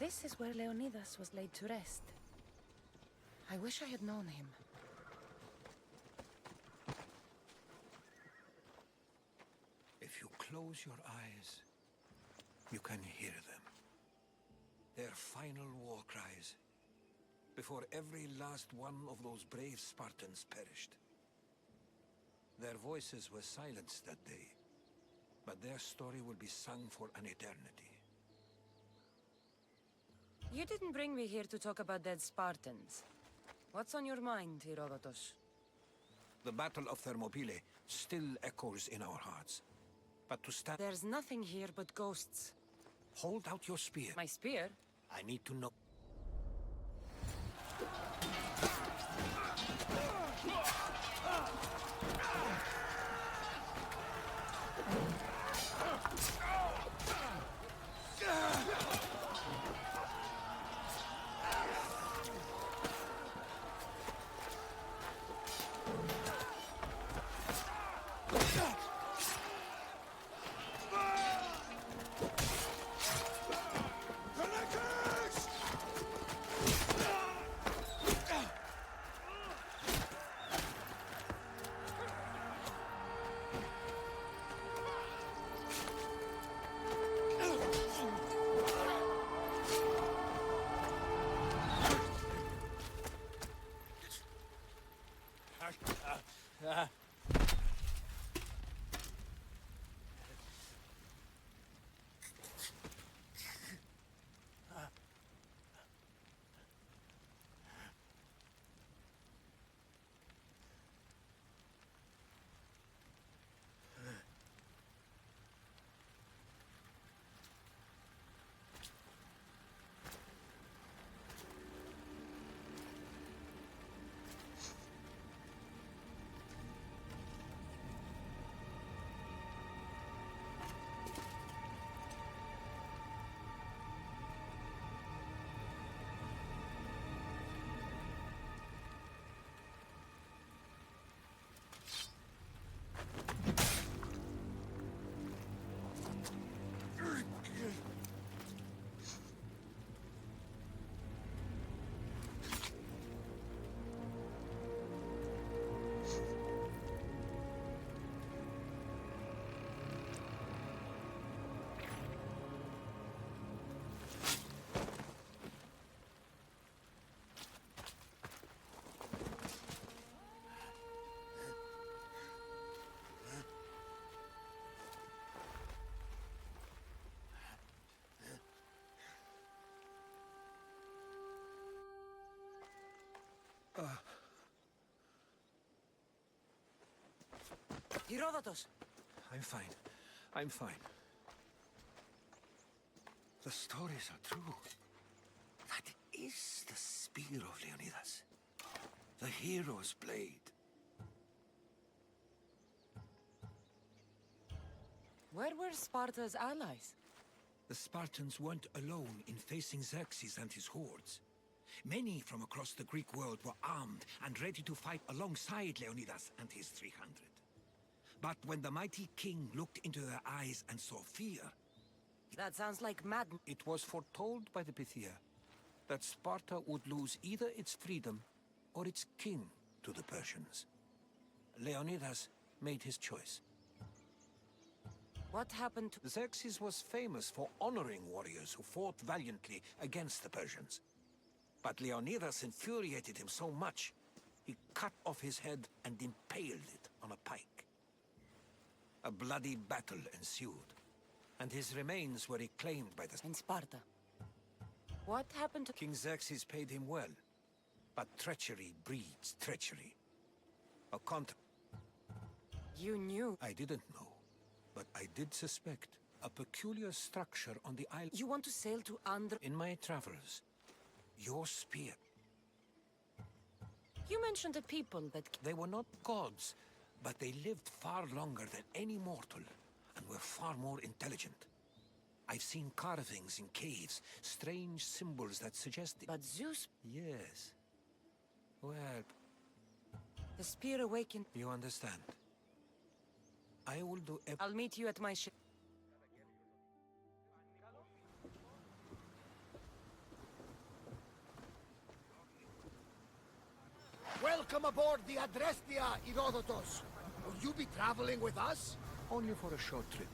This is where Leonidas was laid to rest. I wish I had known him. If you close your eyes, you can hear them. Their final war cries, before every last one of those brave Spartans perished. Their voices were silenced that day, but their story will be sung for an eternity. You didn't bring me here to talk about dead Spartans. What's on your mind, Herodotus? The Battle of Thermopylae still echoes in our hearts. But to stand... There's nothing here but ghosts. Hold out your spear. My spear? I need to know... Herodotus! I'm fine. I'm fine. The stories are true. That is the spear of Leonidas. The hero's blade. Where were Sparta's allies? The Spartans weren't alone in facing Xerxes and his hordes. Many from across the Greek world were armed and ready to fight alongside Leonidas and his 300. But when the mighty king looked into their eyes and saw fear... That sounds like madness. It was foretold by the Pythia that Sparta would lose either its freedom or its king to the Persians. Leonidas made his choice. What happened to... Xerxes was famous for honoring warriors who fought valiantly against the Persians. But Leonidas infuriated him so much, he cut off his head and impaled it on a pike. A bloody battle ensued, and his remains were reclaimed by the... In Sparta. What happened to... King Xerxes paid him well, but treachery breeds treachery. A contra... You knew... I didn't know, but I did suspect a peculiar structure on the island... You want to sail to Andr... In my travels, your spear... You mentioned a people that... They were not gods, but they lived far longer than any mortal, and were far more intelligent. I've seen carvings in caves, strange symbols that suggest... But Zeus... Yes. Well... The spear awakened... You understand. I will do... I'll meet you at my ship. Welcome aboard the Adrestia, Herodotus. Will you be traveling with us? Only for a short trip.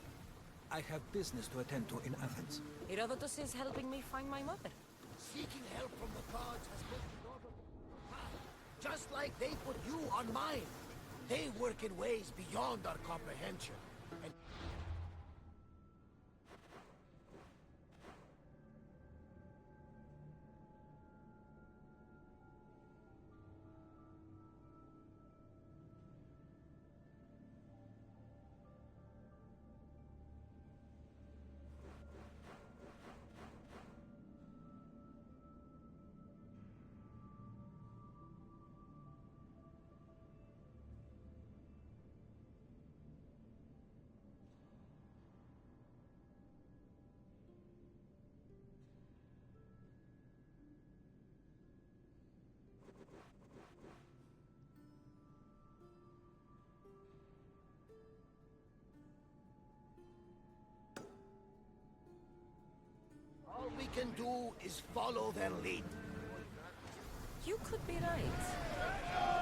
I have business to attend to in Athens. Herodotus is helping me find my mother. Seeking help from the gods has put Herodotus on path, just like they put you on mine. They work in ways beyond our comprehension. And all we can do is follow their lead. You could be right.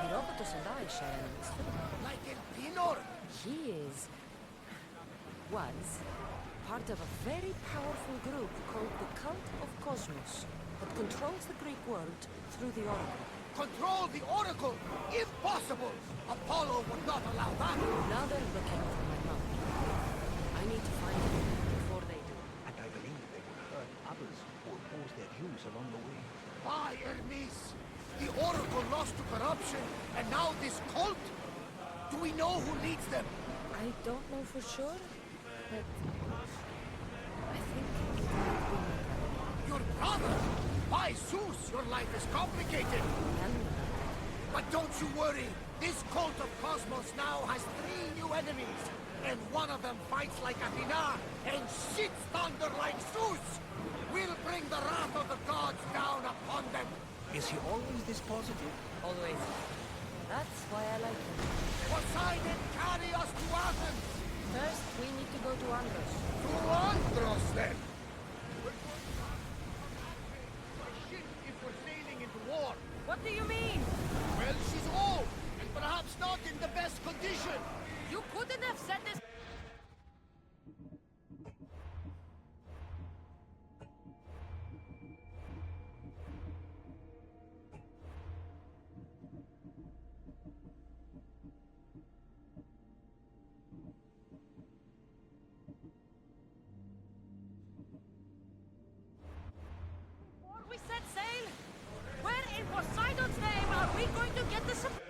Herodotus and I share enemies too. Like in Pinor. He was part of a very powerful group called the Cult of Cosmos that controls the Greek world through the Oracle. Control the Oracle, if possible. Apollo would not allow that. Now they're looking for my mom. I need to find her before they do. And I believe they will hurt others who oppose their views along the way. By Hermes, the Oracle lost to corruption, and now this cult? Do we know who leads them? I don't know for sure, but I think it might be my brother. Your brother? By Zeus, your life is complicated. And But don't you worry. This cult of Cosmos now has 3 new enemies. And one of them fights like Athena and shits thunder like Zeus. We'll bring the wrath of the gods down upon them. Is he always this positive? always. That's why I like him. Poseidon, carry us to Athens! First, we need to go to Andros. To Andros, then! If we're sailing into war. What do you mean? Well, she's old, and perhaps not in the best condition. You couldn't have said this. Before we set sail, where in Poseidon's name are we going to get the supply?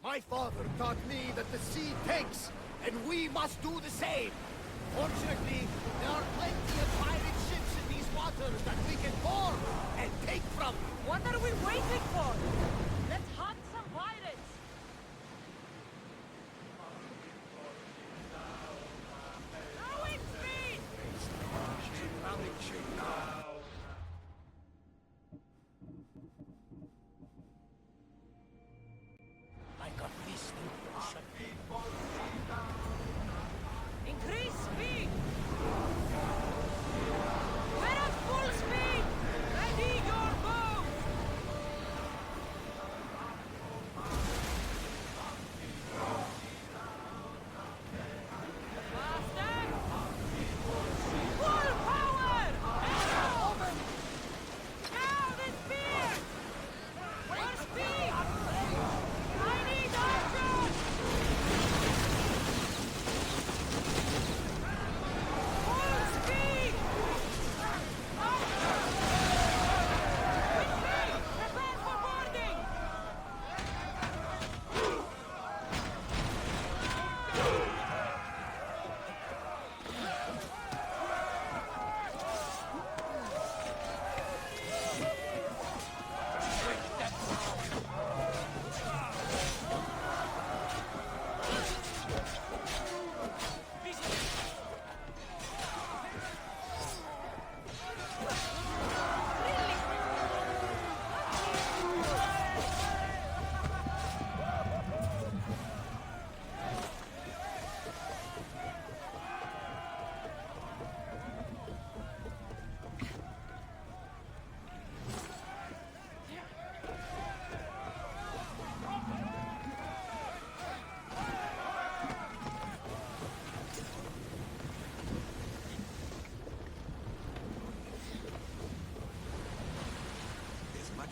My father taught me that the sea takes, and we must do the same. Fortunately, there are plenty of pirate ships in these waters that we can board and take from. What are we waiting for? Let's hunt some pirates! Rowing speed! Like a beast in the ocean. Increase speed! We're at full speed! Ready your boat!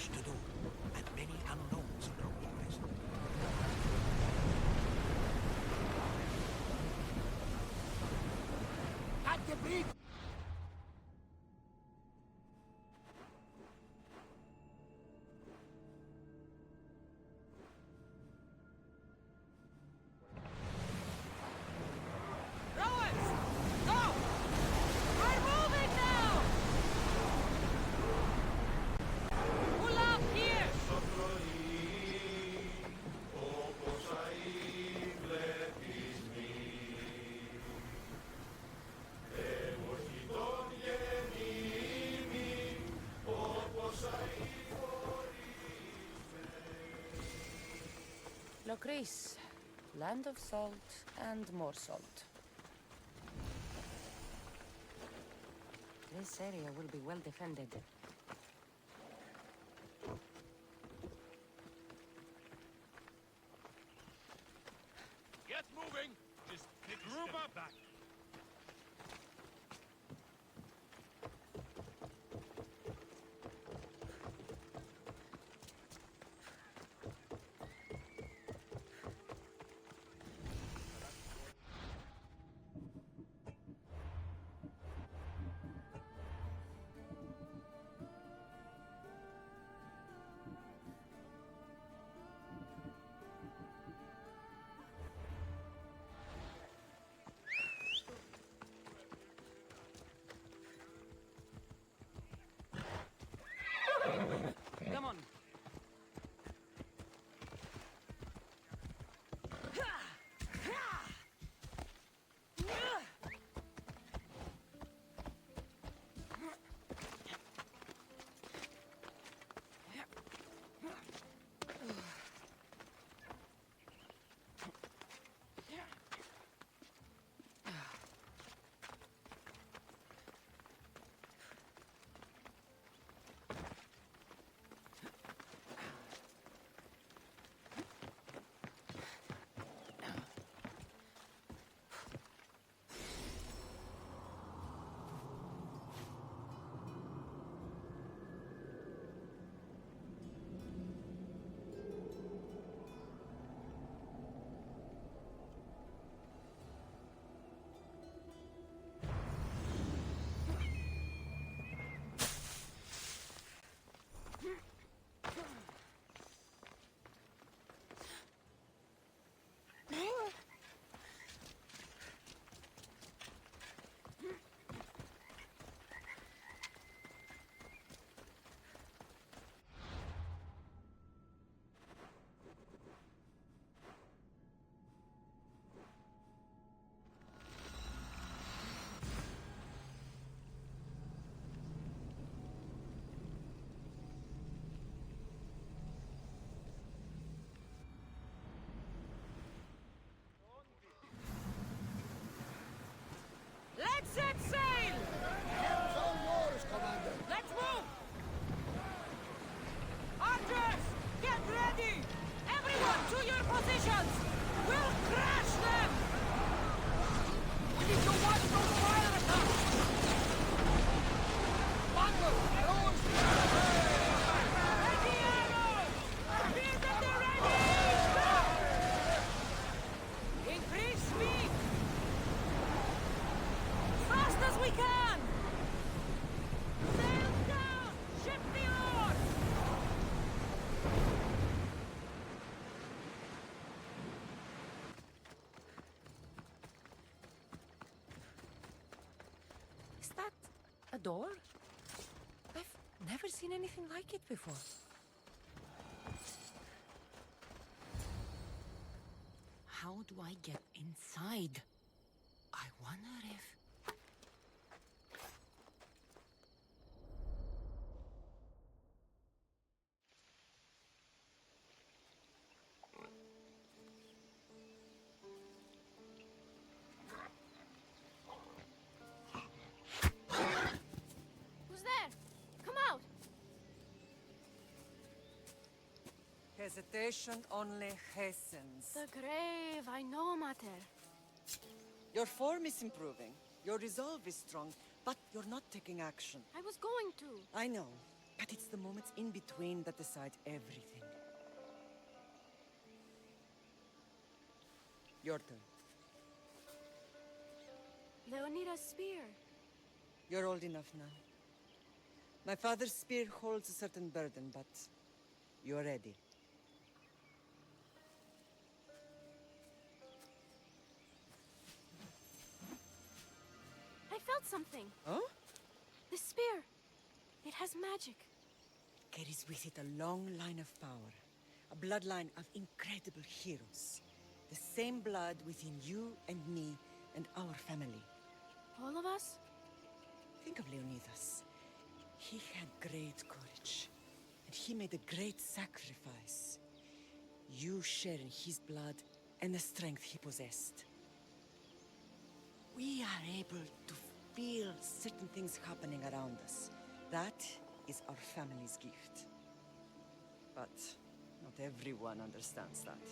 much to do, and many unknowns on our horizon. At the bridge! Rowers! Go! We're moving now! Pull up here! Locris, land of salt and more salt. This area will be well defended. Get moving! Just take a group up back. Come on. Let's set sail! Hands on yours, Commander! Let's move! Archers, get ready! Everyone to your positions! We'll crash them! We need to watch those fire attacks! Bungle! Throws! Ready arrows! Spears at the ready! Increase speed! Fast as we can! Sails down! Ship the oars! Is that a door? I've never seen anything like it before. How do I get inside? I wonder if... Who's there? Come out! Hesitation only hastens. The grave, I know, Mater. Your form is improving. Your resolve is strong, but you're not taking action. I was going to. I know, but it's the moment moments in between that decide everything. Your turn. Leonida's spear. You're old enough now. My father's spear holds a certain burden, but you're ready. I felt something. Huh? The spear. It has magic. Carries with it a long line of power. A bloodline of incredible heroes. The same blood within you and me and our family. All of us? Think of Leonidas. He had great courage. And he made a great sacrifice. You share in his blood and the strength he possessed. We are able to feel certain things happening around us. That is our family's gift. But not everyone understands that.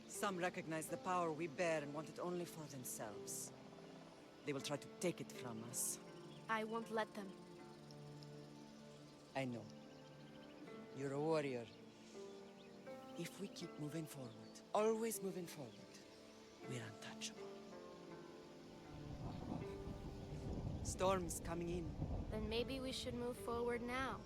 Some recognize the power we bear and want it only for themselves. They will try to take it from us. I won't let them. I know. You're a warrior. If we keep moving forward, always moving forward, we're untouchable. Storm's coming in. Then maybe we should move forward now.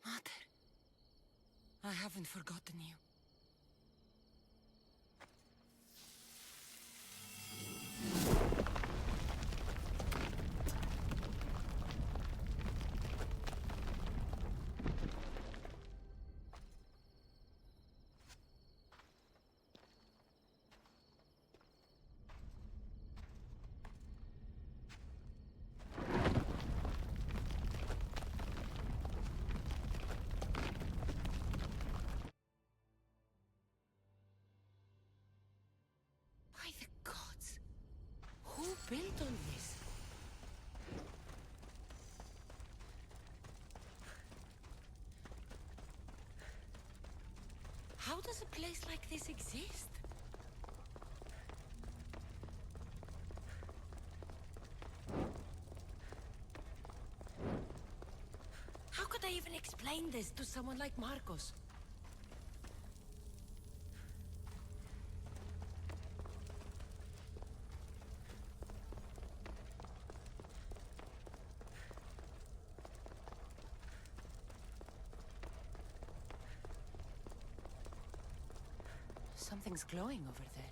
Mother, I haven't forgotten you. By the gods, who built all this? How does a place like this exist? How could I even explain this to someone like Marcos? Something's glowing over there.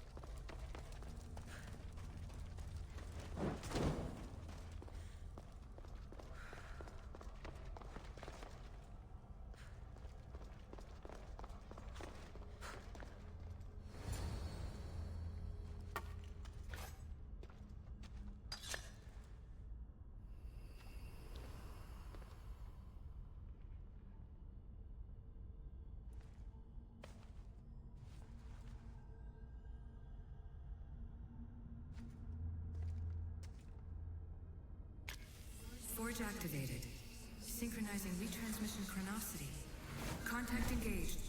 Forge activated. Synchronizing retransmission chronicity. Contact engaged.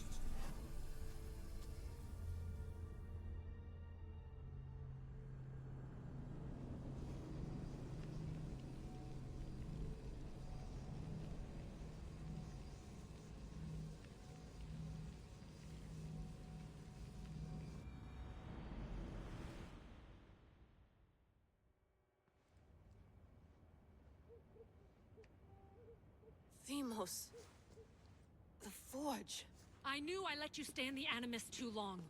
Themos. The Forge. I knew I let you stay in the Animus too long.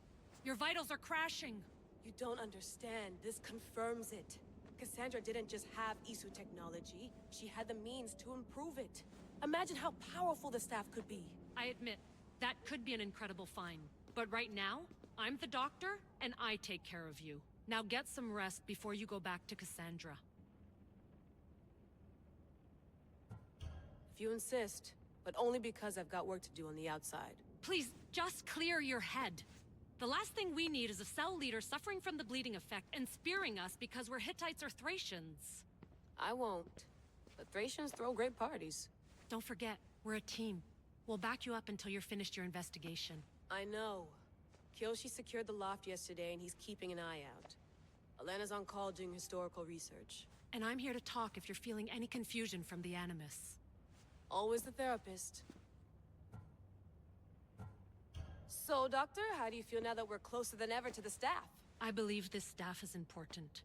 Your vitals are crashing. You don't understand. This confirms it. Cassandra didn't just have Isu technology. She had the means to improve it. Imagine how powerful the staff could be. I admit, that could be an incredible find. But right now, I'm the doctor, and I take care of you. Now get some rest before you go back to Cassandra. If you insist, but only because I've got work to do on the outside. Please, just clear your head. The last thing we need is a cell leader suffering from the bleeding effect and spearing us because we're Hittites or Thracians. I won't. But Thracians throw great parties. Don't forget, we're a team. We'll back you up until you're finished your investigation. I know. Kyoshi secured the loft yesterday, and he's keeping an eye out. Elena's on call doing historical research. And I'm here to talk if you're feeling any confusion from the Animus. Always the therapist. So, Doctor, how do you feel now that we're closer than ever to the staff? I believe this staff is important.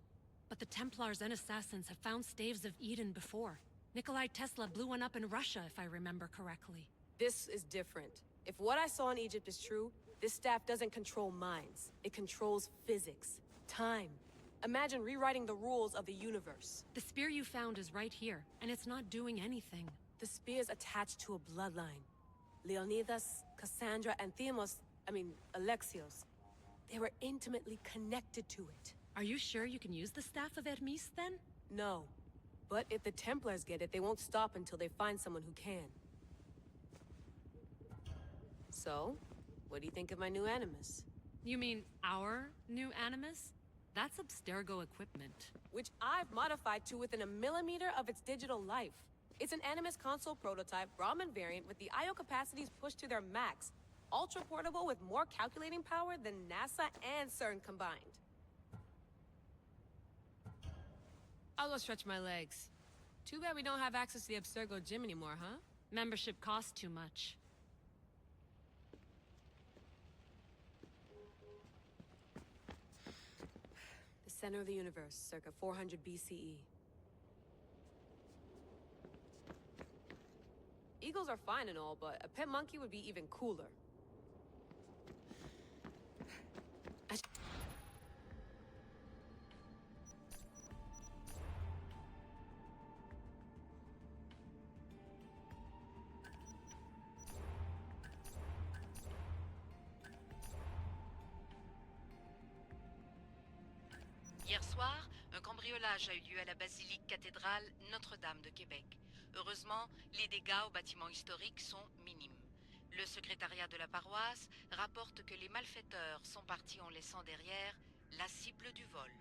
But the Templars and Assassins have found Staves of Eden before. Nikolai Tesla blew one up in Russia, if I remember correctly. This is different. If what I saw in Egypt is true, this staff doesn't control minds. It controls physics, time. Imagine rewriting the rules of the universe. The spear you found is right here, and it's not doing anything. The spear's attached to a bloodline. Leonidas, Cassandra, and Alexios. They were intimately connected to it. Are you sure you can use the Staff of Hermes, then? No. But if the Templars get it, they won't stop until they find someone who can. So, what do you think of my new Animus? You mean our new Animus? That's Abstergo equipment. Which I've modified to within a millimeter of its digital life. It's an Animus console prototype, Brahmin variant, with the I/O capacities pushed to their max. Ultra-portable with more calculating power than NASA and CERN combined. I'll go stretch my legs. Too bad we don't have access to the Abstergo gym anymore, huh? Membership costs too much. The center of the universe, circa 400 BCE. Eagles are fine and all, but a pet monkey would be even cooler. Hier soir, un cambriolage a eu lieu à la basilique cathédrale Notre-Dame de Québec. Heureusement, les dégâts au bâtiment historique sont minimes. Le secrétariat de la paroisse rapporte que les malfaiteurs sont partis en laissant derrière la cible du vol.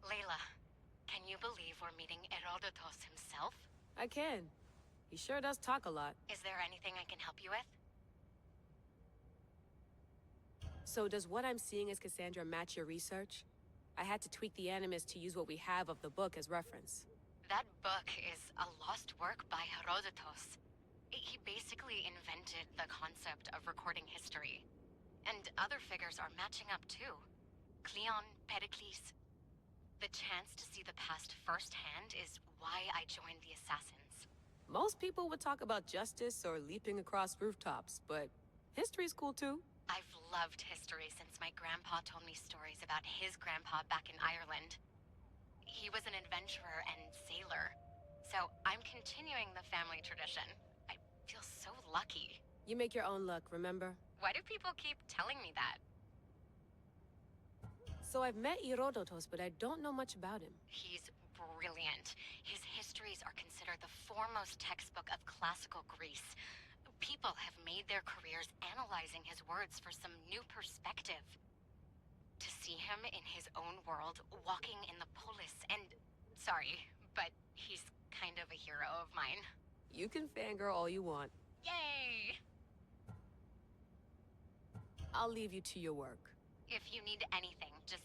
Layla, can you believe we're meeting Herodotus himself? I can. He sure does talk a lot. Is there anything I can help you with? So does what I'm seeing as Cassandra match your research? I had to tweak the Animus to use what we have of the book as reference. That book is a lost work by Herodotus. He basically invented the concept of recording history. And other figures are matching up too. Cleon, Pericles. The chance to see the past firsthand is why I joined the Assassins. Most people would talk about justice or leaping across rooftops, but history's cool too. I've loved history since my grandpa told me stories about his grandpa back in Ireland. He was an adventurer and sailor, so I'm continuing the family tradition. I feel so lucky. You make your own luck, remember? Why do people keep telling me that? So I've met Herodotus, but I don't know much about him. He's brilliant. His histories are considered the foremost textbook of classical Greece. People have made their careers analyzing his words for some new perspective. To see him in his own world, walking in the polis, and... Sorry, but he's kind of a hero of mine. You can fangirl all you want. Yay! I'll leave you to your work. If you need anything, just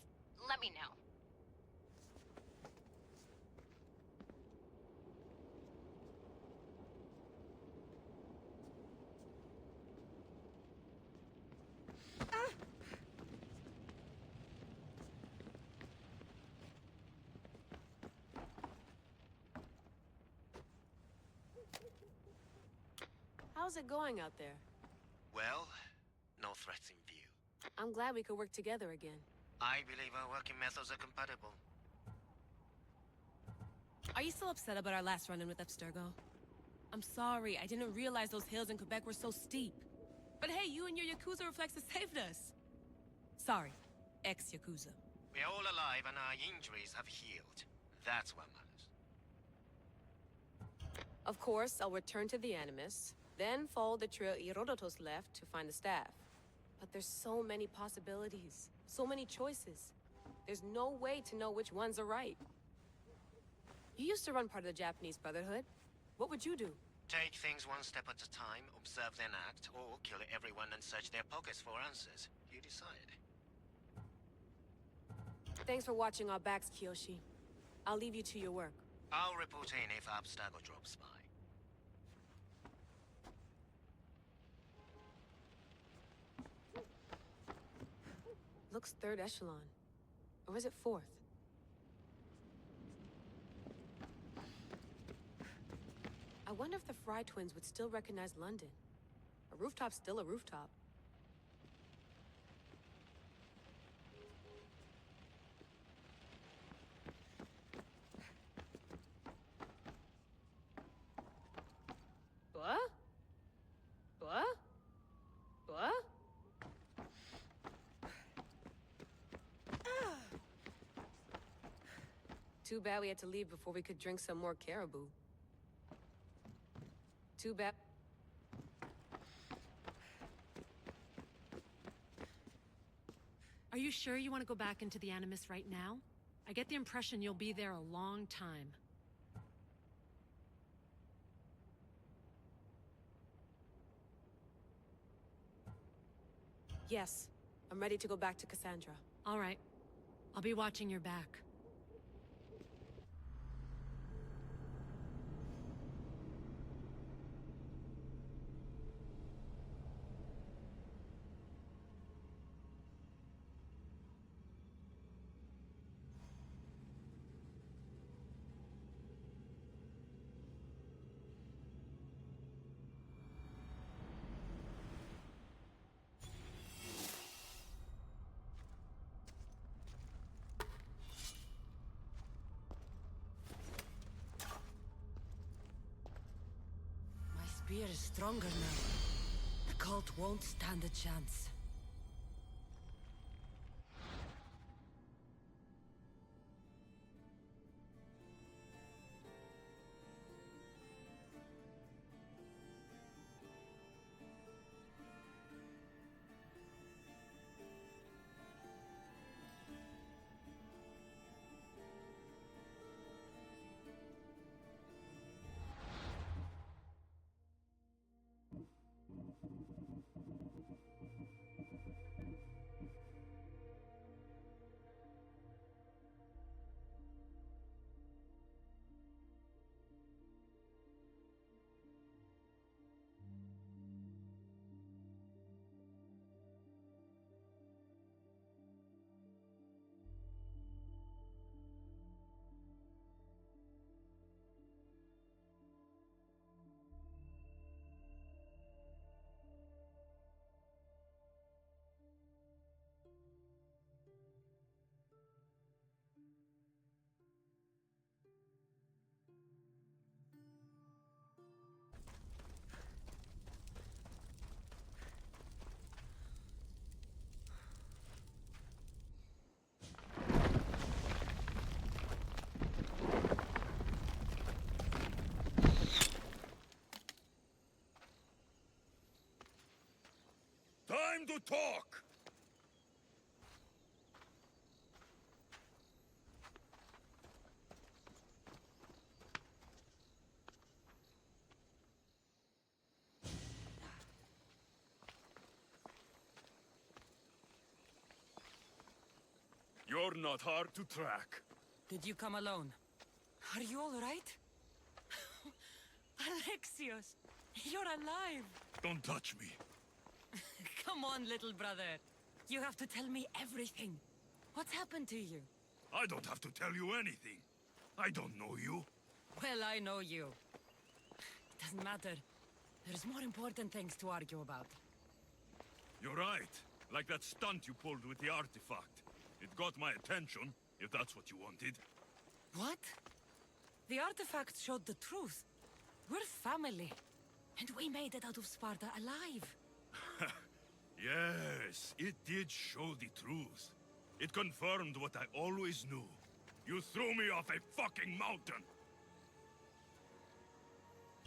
let me know. How's it going out there? Well, no threats in view. I'm glad we could work together again. I believe our working methods are compatible. Are you still upset about our last run-in with Abstergo? I'm sorry, I didn't realize those hills in Quebec were so steep. But hey, you and your Yakuza reflexes saved us. Sorry, ex-Yakuza. We're all alive and our injuries have healed. That's what matters. Of course, I'll return to the Animus, then follow the trail Herodotus left to find the staff. But there's so many possibilities, so many choices. There's no way to know which ones are right. You used to run part of the Japanese Brotherhood. What would you do? Take things one step at a time, observe then act, or kill everyone and search their pockets for answers. You decide. Thanks for watching our backs, Kiyoshi. I'll leave you to your work. I'll report in if Abstergo drops by. Looks third echelon. Or is it fourth? I wonder if the Fry twins would still recognize London. A rooftop's still a rooftop. What? What? What? Too bad we had to leave before we could drink some more caribou. Too bad. Are you sure you want to go back into the Animus right now? I get the impression you'll be there a long time. Yes, I'm ready to go back to Cassandra. All right. I'll be watching your back. Spear is stronger now. The cult won't stand a chance. Time to talk! You're not hard to track. Did you come alone? Are you all right? Alexios, you're alive! Don't touch me. Come on, little brother. You have to tell me everything. What's happened to you? I don't have to tell you anything. I don't know you. Well, I know you. It doesn't matter. There's more important things to argue about. You're right. Like that stunt you pulled with the artifact. It got my attention, if that's what you wanted. What? The artifact showed the truth. We're family. And we made it out of Sparta alive. Yes, it did show the truth. It confirmed what I always knew. You threw me off a fucking mountain!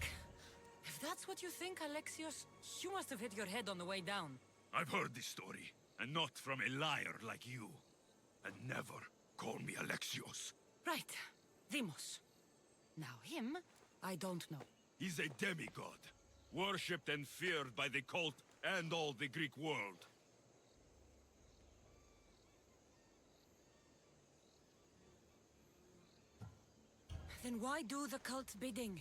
If that's what you think, Alexios, you must have hit your head on the way down. I've heard this story, and not from a liar like you. And never call me Alexios. Right. Demos. Now him, I don't know. He's a demigod, worshipped and feared by the cult and all the Greek world. Then why do the cult's bidding?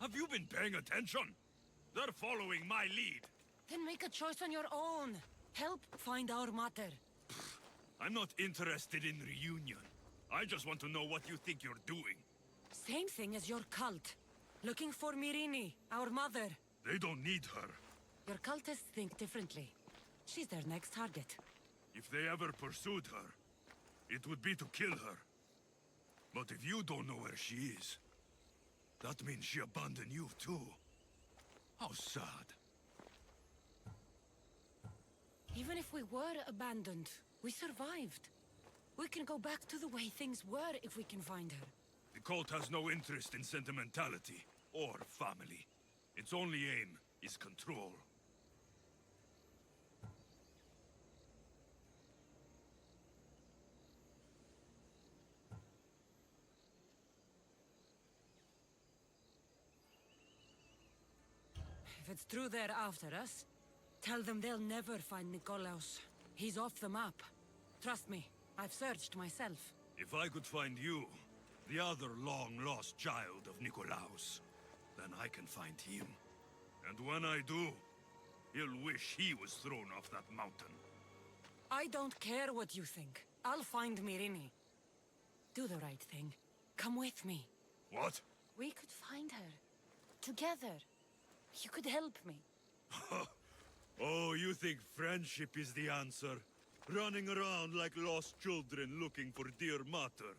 Have you been paying attention? They're following my lead. Then make a choice on your own. Help find our mater. I'm not interested in reunion. I just want to know what you think you're doing. Same thing as your cult. Looking for Myrrine, our mother. They don't need her. Your cultists think differently. She's their next target. If they ever pursued her, it would be to kill her. But if you don't know where she is, that means she abandoned you too. How sad. Even if we were abandoned, we survived. We can go back to the way things were if we can find her. The cult has no interest in sentimentality or family. Its only aim is control. If it's true they're after us, tell them they'll never find Nikolaos. He's off the map. Trust me, I've searched myself. If I could find you, the other long-lost child of Nikolaos, then I can find him. And when I do, he'll wish he was thrown off that mountain. I don't care what you think. I'll find Myrrine. Do the right thing. Come with me. What? We could find her. Together. You could help me. Oh, you think friendship is the answer? Running around like lost children looking for dear mater.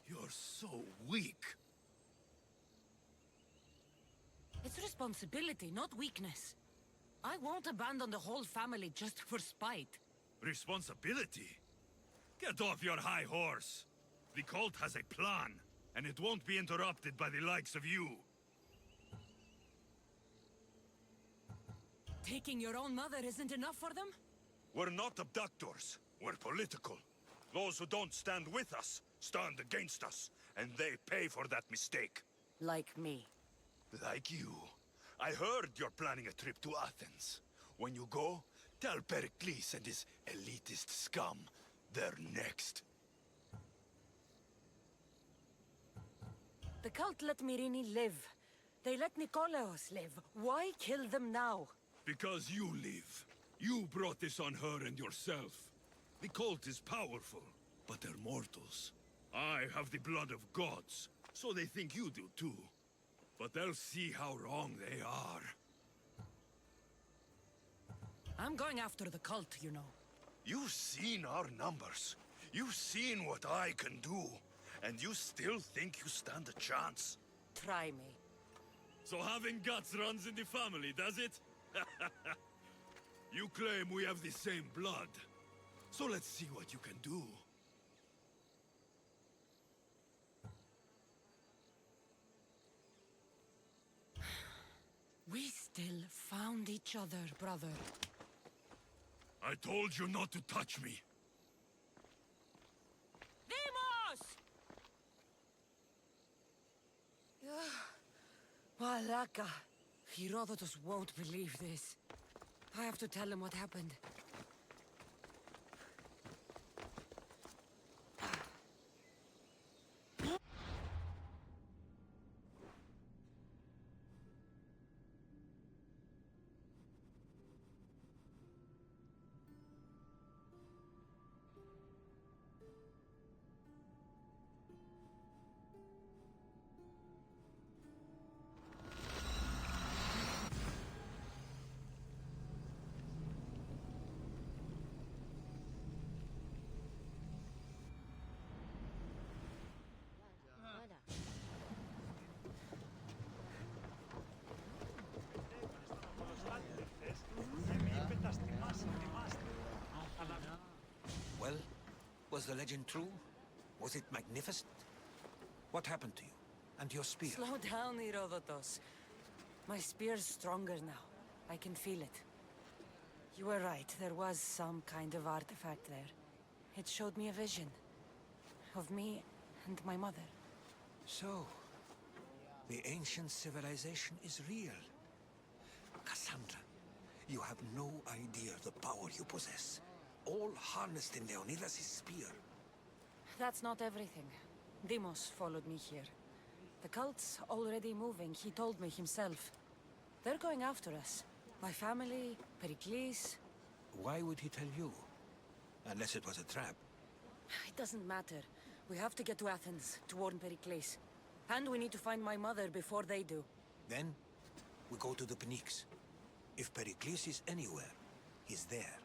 You're so weak. It's responsibility, not weakness. I won't abandon the whole family just for spite. Responsibility? Get off your high horse. The cult has a plan, and it won't be interrupted by the likes of you. Taking your own mother isn't enough for them? We're not abductors. We're political. Those who don't stand with us, stand against us. And they pay for that mistake. Like me. Like you. I heard you're planning a trip to Athens. When you go, tell Pericles and his elitist scum they're next. The cult let Myrrine live. They let Nikolaos live. Why kill them now? Because you live. You brought this on her and yourself. The cult is powerful, but they're mortals. I have the blood of gods, so they think you do too. But they'll see how wrong they are. I'm going after the cult, you know. You've seen our numbers. You've seen what I can do. And you still think you stand a chance? Try me. So having guts runs in the family, does it? You claim we have the same blood. So let's see what you can do. We still found each other, brother. I told you not to touch me. Demos! Malaka. Herodotus won't believe this. I have to tell him what happened. Was the legend true? Was it magnificent? What happened to you? And your spear? Slow down, Herodotus. My spear's stronger now. I can feel it. You were right, there was some kind of artifact there. It showed me a vision. Of me and my mother. So, the ancient civilization is real. Cassandra, you have no idea the power you possess. All harnessed in Leonidas' spear. That's not everything. Deimos followed me here. The cult's already moving, he told me himself. They're going after us. My family, Pericles. Why would he tell you? Unless it was a trap. It doesn't matter. We have to get to Athens, to warn Pericles. And we need to find my mother before they do. Then, we go to the Pnyx. If Pericles is anywhere, he's there.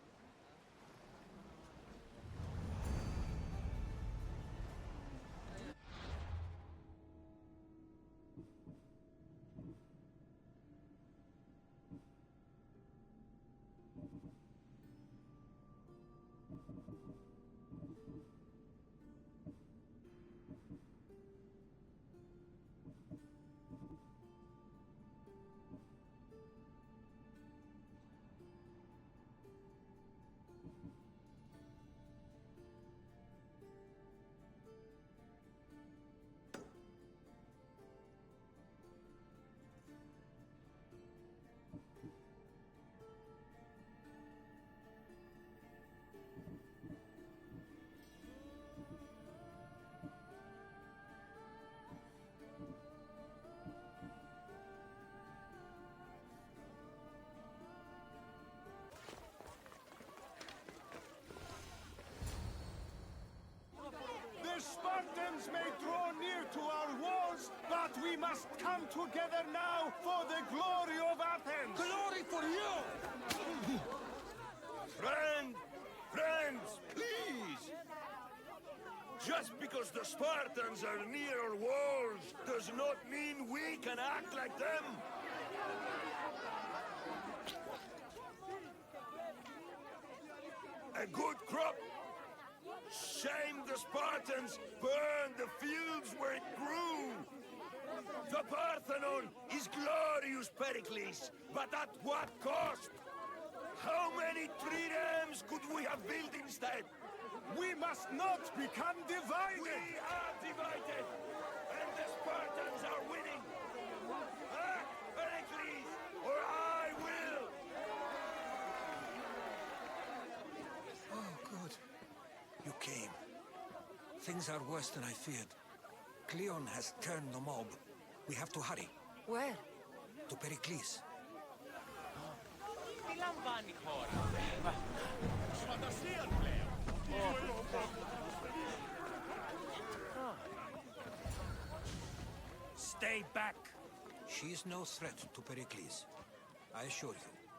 The Spartans may draw near to our walls, but we must come together now for the glory of Athens! Glory for you! Friends, please! Just because the Spartans are near our walls does not mean we can act like them! A good crop? Shame the Spartans burned the fields where it grew! The Parthenon is glorious, Pericles, but at what cost? How many triremes could we have built instead? We must not become divided! We are divided, and the Spartans are winning! Act, Pericles, or I will! Oh, good. You came. Things are worse than I feared. Cleon has turned the mob. We have to hurry. Where? To Pericles. Stay back! She's no threat to Pericles. I assure you.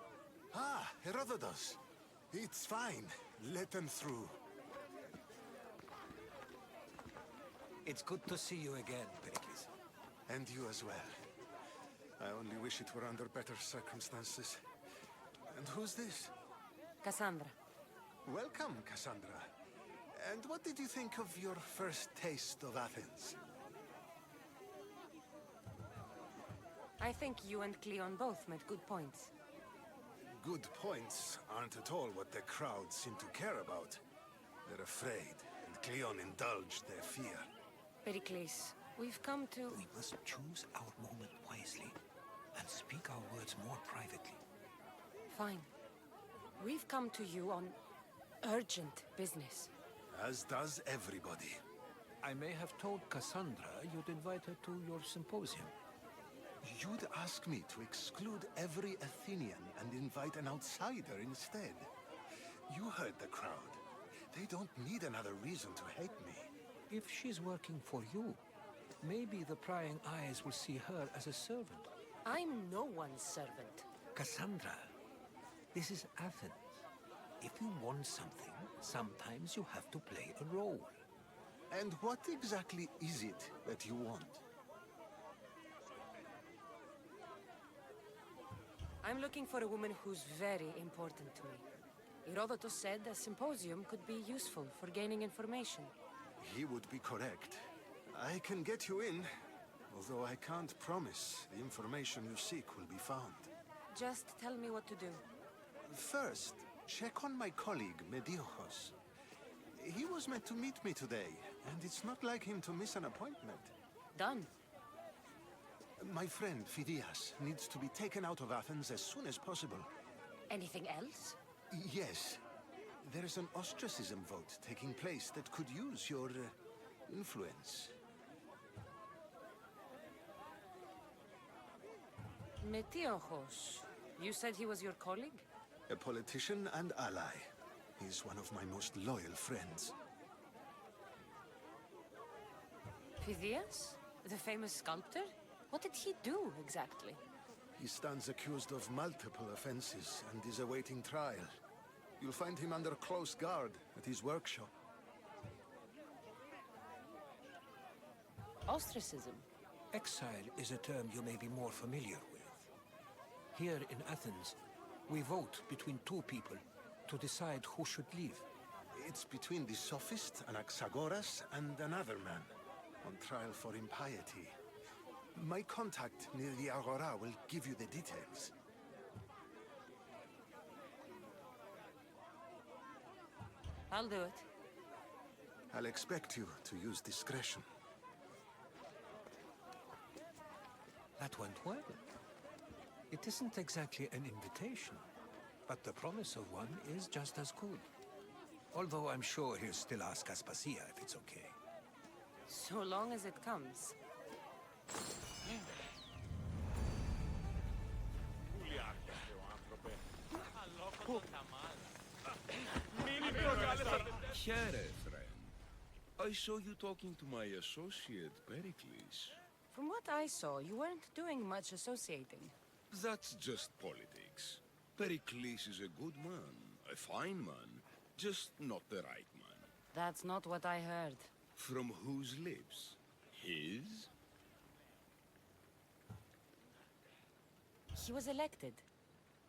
Ah, Herodotus. It's fine. Let them through. It's good to see you again, Pericles. And you as well. I only wish it were under better circumstances. And who's this? Cassandra. Welcome, Cassandra. And what did you think of your first taste of Athens? I think you and Cleon both made good points. Good points aren't at all what the crowd seem to care about. They're afraid, and Cleon indulged their fear. Pericles, we've come to... We must choose our moment wisely and speak our words more privately. Fine. We've come to you on urgent business. As does everybody. I may have told Cassandra you'd invite her to your symposium. You'd ask me to exclude every Athenian and invite an outsider instead. You heard the crowd. They don't need another reason to hate me. If she's working for you, maybe the prying eyes will see her as a servant. I'm no one's servant. Cassandra, this is Athens. If you want something, sometimes you have to play a role. And what exactly is it that you want? I'm looking for a woman who's very important to me. Herodotus said a symposium could be useful for gaining information. He would be correct. I can get you in, although I can't promise the information you seek will be found. Just tell me what to do. First, check on my colleague, Mediochos. He was meant to meet me today, and it's not like him to miss an appointment. Done. My friend, Phidias, needs to be taken out of Athens as soon as possible. Anything else? Yes. There's an ostracism vote taking place that could use your influence. Metiochos. You said he was your colleague? A politician and ally. He's one of my most loyal friends. Phidias? The famous sculptor? What did he do, exactly? He stands accused of multiple offenses and is awaiting trial. You'll find him under close guard at his workshop. Ostracism? Exile is a term you may be more familiar with. Here in Athens, we vote between two people to decide who should leave. It's between the sophist, Anaxagoras, and another man, on trial for impiety. My contact near the Agora will give you the details. I'll do it. I'll expect you to use discretion. That went well. It isn't exactly an invitation, but the promise of one is just as good. Although I'm sure he'll still ask Aspasia if it's okay. So long as it comes. Here, friend. I saw you talking to my associate, Pericles. From what I saw, you weren't doing much associating. That's just politics. Pericles is a good man, a fine man, just not the right man. That's not what I heard. From whose lips? His? He was elected.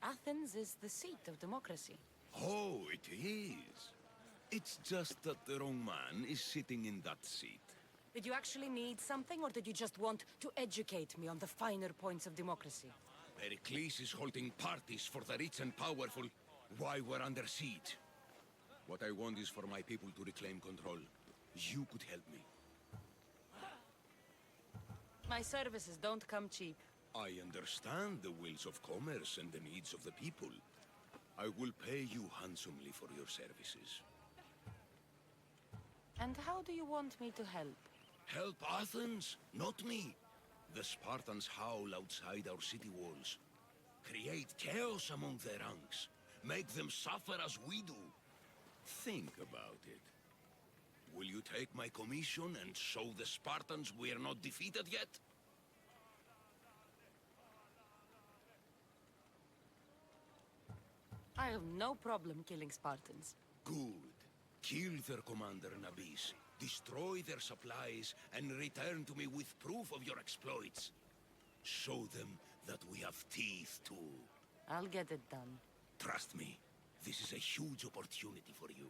Athens is the seat of democracy. Oh, it is. It's just that the wrong man is sitting in that seat. Did you actually need something, or did you just want to educate me on the finer points of democracy? Pericles is holding parties for the rich and powerful while we're under siege. What I want is for my people to reclaim control. You could help me. My services don't come cheap. I understand the wills of commerce and the needs of the people. I will pay you handsomely for your services. And how do you want me to help? Help Athens, not me. The Spartans howl outside our city walls. Create chaos among their ranks. Make them suffer as we do. Think about it. Will you take my commission and show the Spartans we are not defeated yet? I have no problem killing Spartans. Good. Kill their commander, Nabis. Destroy their supplies and return to me with proof of your exploits. Show them that we have teeth too. I'll get it done. Trust me, this is a huge opportunity for you.